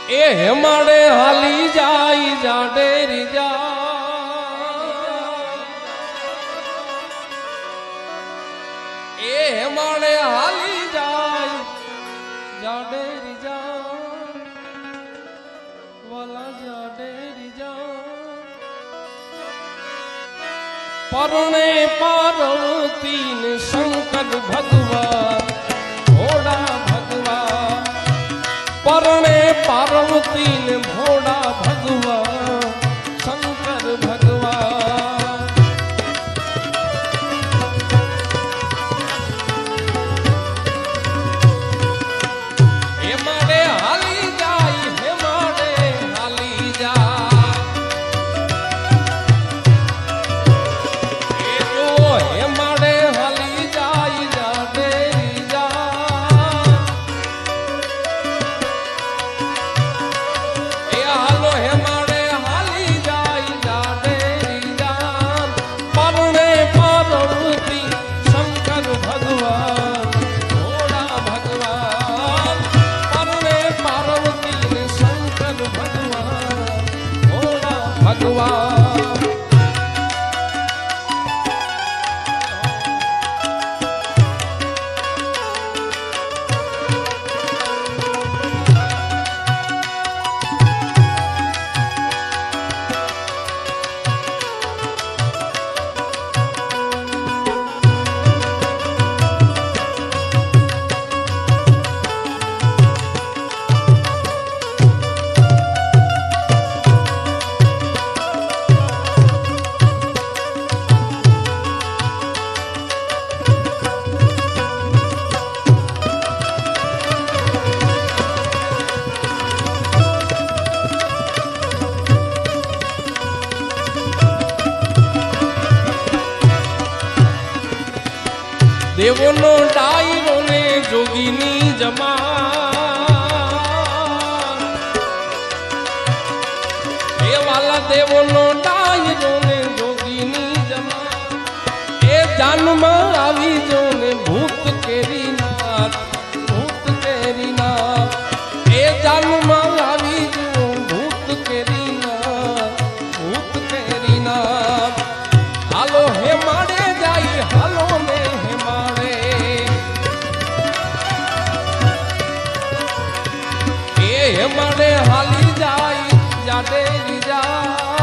એ હેમાડે હાલી જાય જાડેરી જા એ હેમાડે હાલી જાય જાડેરી જા વાલા જાડેરી જા પરણે પાર્વતી ને શંકર ભગવાન ભોળા ભગવાન પરણે પાર્વતી ને ભોળા ભગવાન શંકર ભગવાન હે મારે હાલી જાય હે મારે હાલી જાય એ જો હે મારે હાલી જાય જાડેરી જા એ હાલો હે મારે હાલી જાય જાડેરી જા પરણે પાર્વતી શંકર ભગવાન ભોળા ભગવાન પરણે પાર્વતી ને શંકર ભગવાન ભોળા ભગવાન દેવોનો ડાયરો ને જોગીની જમાન એ વાલા દેવોનો ડાયરો ને જોગીની જમાન એ જાનમાં આવી જો ને ભૂત કેરી નાથ એ જાનમાં આવી જો ભૂત કેરી નાથ હાલો હે માડે જાય હાલો ને હે મારે હાલી જાય જાડેરી જા